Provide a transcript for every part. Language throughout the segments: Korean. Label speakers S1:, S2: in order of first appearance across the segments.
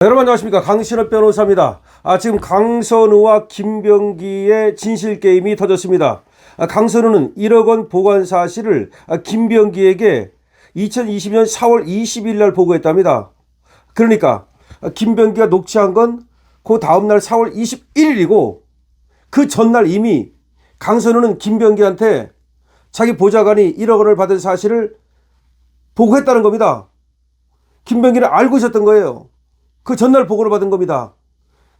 S1: 여러분 안녕하십니까, 강신업 변호사입니다. 지금 강선우와 김병기의 진실게임이 터졌습니다. 강선우는 1억 원 보관 사실을 김병기에게 2020년 4월 20일 날 보고했답니다. 그러니까 김병기가 녹취한 건 그 다음날 4월 21일이고 그 전날 이미 강선우는 김병기한테 자기 보좌관이 1억 원을 받은 사실을 보고했다는 겁니다. 김병기는 알고 있었던 거예요. 그 전날 보고를 받은 겁니다.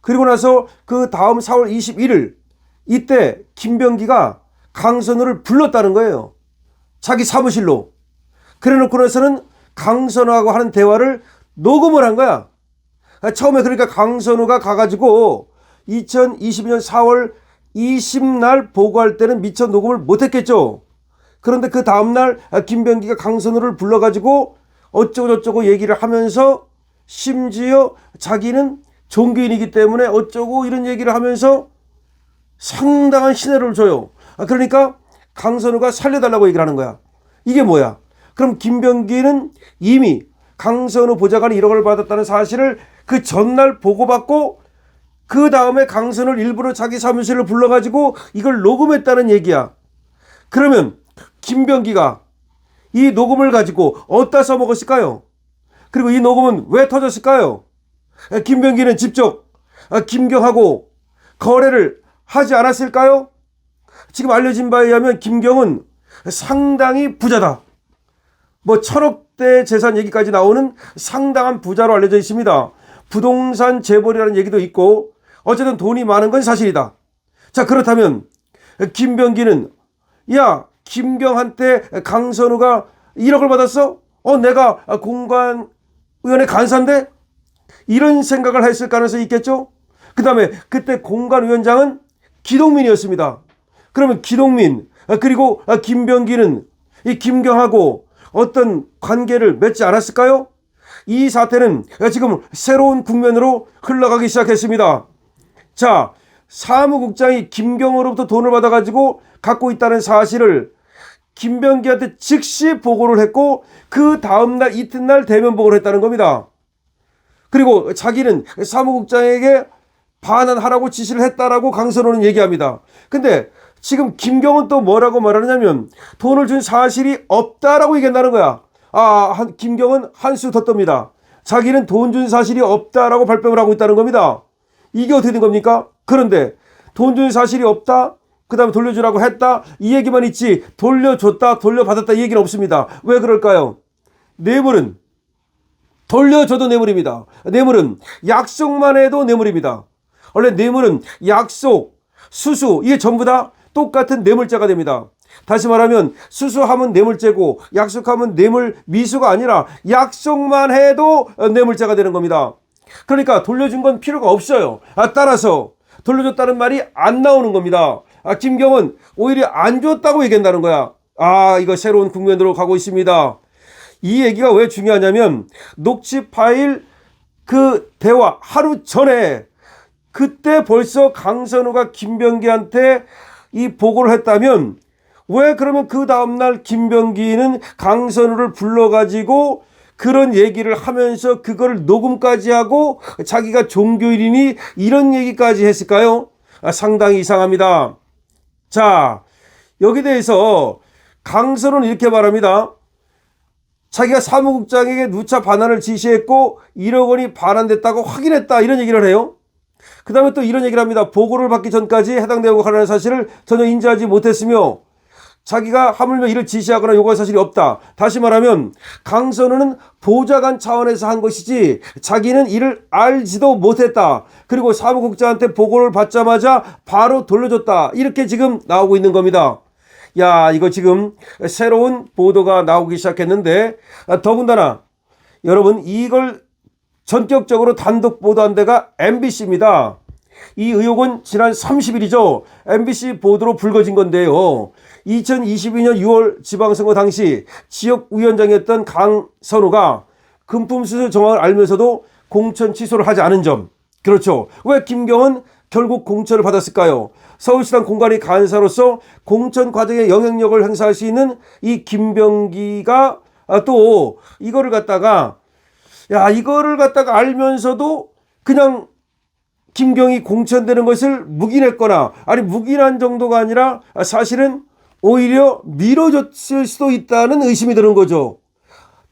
S1: 그리고 나서 그 다음 4월 21일 이때 김병기가 강선우를 불렀다는 거예요. 자기 사무실로. 그래 놓고 나서는 강선우하고 하는 대화를 녹음을 한 거야. 처음에 그러니까 강선우가 가가지고 2022년 4월 20날 보고할 때는 미처 녹음을 못했겠죠. 그런데 그 다음날 김병기가 강선우를 불러가지고 어쩌고저쩌고 얘기를 하면서 심지어 자기는 종교인이기 때문에 어쩌고 이런 얘기를 하면서 상당한 신뢰를 줘요. 그러니까 강선우가 살려달라고 얘기를 하는 거야. 이게 뭐야? 그럼 김병기는 이미 강선우 보좌관이 1억 원을 받았다는 사실을 그 전날 보고받고 그 다음에 강선우를 일부러 자기 사무실로 불러가지고 이걸 녹음했다는 얘기야. 그러면 김병기가 이 녹음을 가지고 어디다 써먹었을까요? 그리고 이 녹음은 왜 터졌을까요? 김병기는 직접 김경하고 거래를 하지 않았을까요? 지금 알려진 바에 의하면 김경은 상당히 부자다. 뭐 1000억대 재산 얘기까지 나오는 상당한 부자로 알려져 있습니다. 부동산 재벌이라는 얘기도 있고 어쨌든 돈이 많은 건 사실이다. 자, 그렇다면 김병기는 야, 김경한테 강선우가 1억을 받았어? 내가 공관위원회 간사인데? 이런 생각을 했을 가능성이 있겠죠? 그 다음에 그때 공관위원장은 기동민이었습니다. 그러면 기동민 그리고 김병기는 이 김경하고 어떤 관계를 맺지 않았을까요? 이 사태는 지금 새로운 국면으로 흘러가기 시작했습니다. 자, 사무국장이 김경으로부터 돈을 받아가지고 갖고 있다는 사실을 김병기한테 즉시 보고를 했고 그 다음날 이튿날 대면 보고를 했다는 겁니다. 그리고 자기는 사무국장에게 반환하라고 지시를 했다라고 강선우는 얘기합니다. 근데 지금 김경은 또 뭐라고 말하느냐면 돈을 준 사실이 없다라고 얘기한다는 거야. 김경은 한수 더 떱니다. 자기는 돈 준 사실이 없다라고 발뺌을 하고 있다는 겁니다. 이게 어떻게 된 겁니까? 그런데 돈 준 사실이 없다? 그 다음에 돌려주라고 했다? 이 얘기만 있지 돌려줬다, 돌려받았다 이 얘기는 없습니다. 왜 그럴까요? 뇌물은 돌려줘도 뇌물입니다. 뇌물은 약속만 해도 뇌물입니다. 원래 뇌물은 약속, 수수 이게 전부 다 똑같은 뇌물죄가 됩니다. 다시 말하면 수수하면 뇌물죄고 약속하면 뇌물 미수가 아니라 약속만 해도 뇌물죄가 되는 겁니다. 그러니까 돌려준 건 필요가 없어요. 따라서 돌려줬다는 말이 안 나오는 겁니다. 김경은 오히려 안 줬다고 얘기한다는 거야. 이거 새로운 국면으로 가고 있습니다. 이 얘기가 왜 중요하냐면 녹취 파일 그 대화 하루 전에 그때 벌써 강선우가 김병기한테 이 보고를 했다면 왜 그러면 그 다음날 김병기는 강선우를 불러가지고 그런 얘기를 하면서 그걸 녹음까지 하고 자기가 종교인이니 이런 얘기까지 했을까요? 상당히 이상합니다. 자, 여기 대해서 강선우는 이렇게 말합니다. 자기가 사무국장에게 누차 반환을 지시했고 1억 원이 반환됐다고 확인했다 이런 얘기를 해요. 그 다음에 또 이런 얘기를 합니다. 보고를 받기 전까지 해당 내용과 관련한 사실을 전혀 인지하지 못했으며 자기가 하물며 이를 지시하거나 요구할 사실이 없다. 다시 말하면 강선우는 보좌관 차원에서 한 것이지 자기는 이를 알지도 못했다. 그리고 사무국장한테 보고를 받자마자 바로 돌려줬다. 이렇게 지금 나오고 있는 겁니다. 야, 이거 지금 새로운 보도가 나오기 시작했는데 더군다나 여러분 이걸 전격적으로 단독 보도한 데가 MBC입니다. 이 의혹은 지난 30일이죠. MBC 보도로 불거진 건데요. 2022년 6월 지방선거 당시 지역위원장이었던 강선우가 금품수수 정황을 알면서도 공천 취소를 하지 않은 점. 그렇죠. 왜 김경은 결국 공천을 받았을까요? 서울시당 공관위 간사로서 공천 과정에 영향력을 행사할 수 있는 이 김병기가 또 이거를 갖다가 알면서도 그냥 김경이 공천되는 것을 묵인했거나, 아니 묵인한 정도가 아니라 사실은 오히려 미뤄졌을 수도 있다는 의심이 드는 거죠.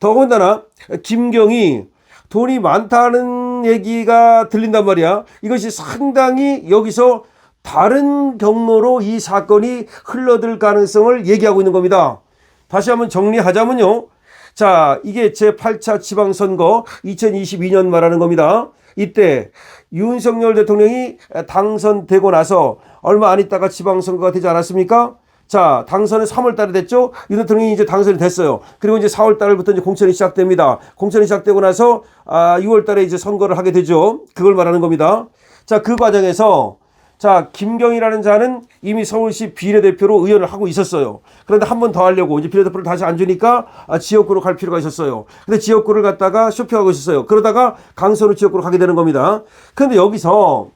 S1: 더군다나 김경이 돈이 많다는 얘기가 들린단 말이야. 이것이 상당히 여기서 다른 경로로 이 사건이 흘러들 가능성을 얘기하고 있는 겁니다. 다시 한번 정리하자면요. 자, 이게 제8차 지방선거 2022년 말하는 겁니다. 이때 윤석열 대통령이 당선되고 나서 얼마 안 있다가 지방선거가 되지 않았습니까? 자, 당선은 3월 달에 됐죠? 윤 대통령이 이제 당선이 됐어요. 그리고 이제 4월 달부터 이제 공천이 시작됩니다. 공천이 시작되고 나서 6월 달에 이제 선거를 하게 되죠. 그걸 말하는 겁니다. 자, 그 과정에서 자, 김경이라는 자는 이미 서울시 비례대표로 의원을 하고 있었어요. 그런데 한 번 더 하려고 이제 비례대표를 다시 안 주니까 지역구로 갈 필요가 있었어요. 근데 지역구를 갖다가 쇼핑하고 있었어요. 그러다가 강선우 지역구로 가게 되는 겁니다. 그런데 여기서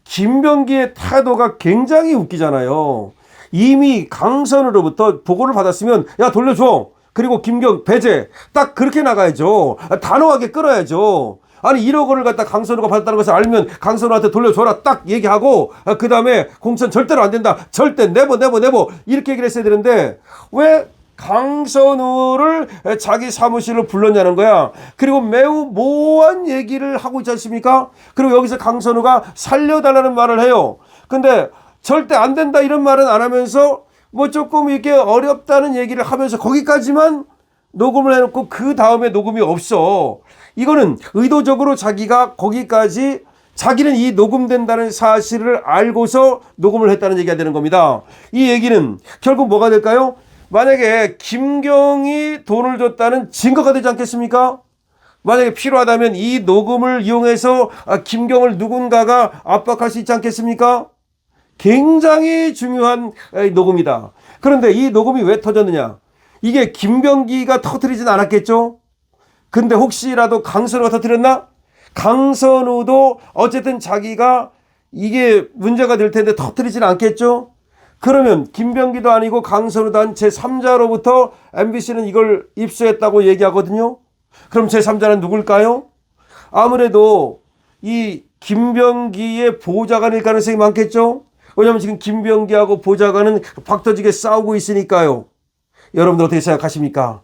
S1: 김병기의 태도가 굉장히 웃기잖아요. 이미 강선우로부터 보고를 받았으면 야 돌려줘. 그리고 김경 배제. 딱 그렇게 나가야죠. 단호하게 끌어야죠. 아니 1억 원을 갖다 강선우가 받았다는 것을 알면 강선우한테 돌려줘라 딱 얘기하고 그 다음에 공천 절대로 안 된다. 절대 네버 이렇게 얘기를 했어야 되는데 왜 강선우를 자기 사무실로 불렀냐는 거야. 그리고 매우 모호한 얘기를 하고 있지 않습니까? 그리고 여기서 강선우가 살려달라는 말을 해요. 근데 절대 안 된다 이런 말은 안 하면서 뭐 조금 이렇게 어렵다는 얘기를 하면서 거기까지만 녹음을 해놓고 그 다음에 녹음이 없어. 이거는 의도적으로 자기가 거기까지 자기는 이 녹음된다는 사실을 알고서 녹음을 했다는 얘기가 되는 겁니다. 이 얘기는 결국 뭐가 될까요? 만약에 김경이 돈을 줬다는 증거가 되지 않겠습니까? 만약에 필요하다면 이 녹음을 이용해서 김경을 누군가가 압박할 수 있지 않겠습니까? 굉장히 중요한 녹음이다. 그런데 이 녹음이 왜 터졌느냐? 이게 김병기가 터뜨리진 않았겠죠? 근데 혹시라도 강선우가 터뜨렸나? 강선우도 어쨌든 자기가 이게 문제가 될 텐데 터뜨리진 않겠죠? 그러면 김병기도 아니고 강선우도 한 제3자로부터 MBC는 이걸 입수했다고 얘기하거든요. 그럼 제3자는 누굴까요? 아무래도 이 김병기의 보좌관일 가능성이 많겠죠? 왜냐하면 지금 김병기하고 보좌관은 박터지게 싸우고 있으니까요. 여러분들 어떻게 생각하십니까?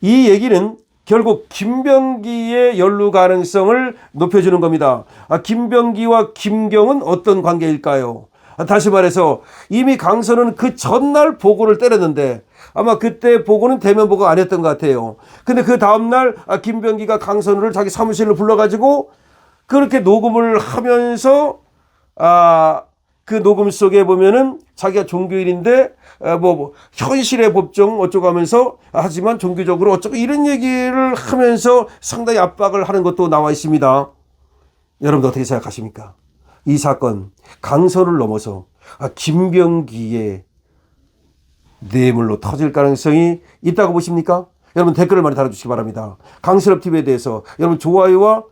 S1: 이 얘기는 결국 김병기의 연루 가능성을 높여주는 겁니다. 김병기와 김경은 어떤 관계일까요? 다시 말해서 이미 강선우는 그 전날 보고를 때렸는데 아마 그때 보고는 대면 보고 안 했던 것 같아요. 근데 그 다음날 김병기가 강선우를 자기 사무실로 불러가지고 그렇게 녹음을 하면서 그 녹음 속에 보면은 자기가 종교인인데 뭐 현실의 법정 어쩌고 하면서 하지만 종교적으로 어쩌고 이런 얘기를 하면서 상당히 압박을 하는 것도 나와 있습니다. 여러분들 어떻게 생각하십니까? 이 사건 강선우를 넘어서 김병기의 뇌물로 터질 가능성이 있다고 보십니까? 여러분 댓글을 많이 달아주시기 바랍니다. 강선업TV에 대해서 여러분 좋아요와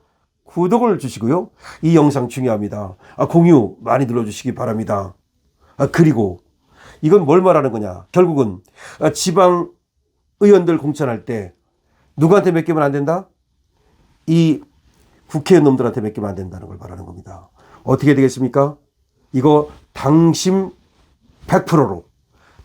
S1: 구독을 주시고요. 이 영상 중요합니다. 공유 많이 눌러주시기 바랍니다. 그리고 이건 뭘 말하는 거냐? 결국은 지방 의원들 공천할 때 누구한테 맡기면 안 된다? 이 국회의원들한테 맡기면 안 된다는 걸 말하는 겁니다. 어떻게 되겠습니까? 이거 당심 100%로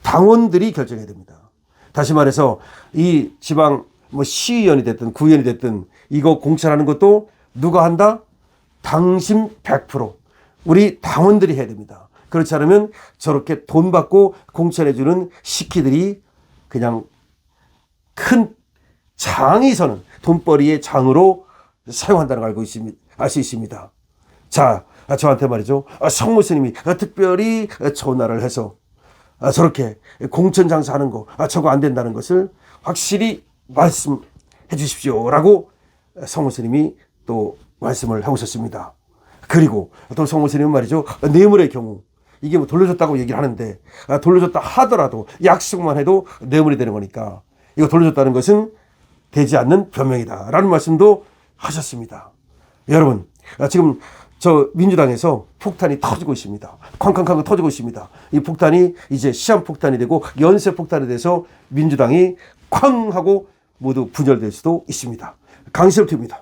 S1: 당원들이 결정해야 됩니다. 다시 말해서 이 지방 뭐 시의원이 됐든 구의원이 됐든 이거 공천하는 것도 누가 한다? 당심 100%. 우리 당원들이 해야 됩니다. 그렇지 않으면 저렇게 돈 받고 공천해주는 시키들이 그냥 큰 장이 서는 돈벌이의 장으로 사용한다는 걸 알 수 있습니다. 자, 저한테 말이죠. 성모 스님이 특별히 전화를 해서 저렇게 공천 장사하는 거 저거 안 된다는 것을 확실히 말씀해 주십시오. 라고 성모 스님이 또 말씀을 하고 있었습니다. 그리고 또 성모 스님은 말이죠. 뇌물의 경우 이게 뭐 돌려줬다고 얘기를 하는데 돌려줬다 하더라도 약속만 해도 뇌물이 되는 거니까 이거 돌려줬다는 것은 되지 않는 변명이다 라는 말씀도 하셨습니다. 여러분 지금 저 민주당에서 폭탄이 터지고 있습니다. 쾅쾅쾅 터지고 있습니다. 이 폭탄이 이제 시한폭탄이 되고 연쇄폭탄이 돼서 민주당이 쾅 하고 모두 분열될 수도 있습니다. 강시럽TV입니다.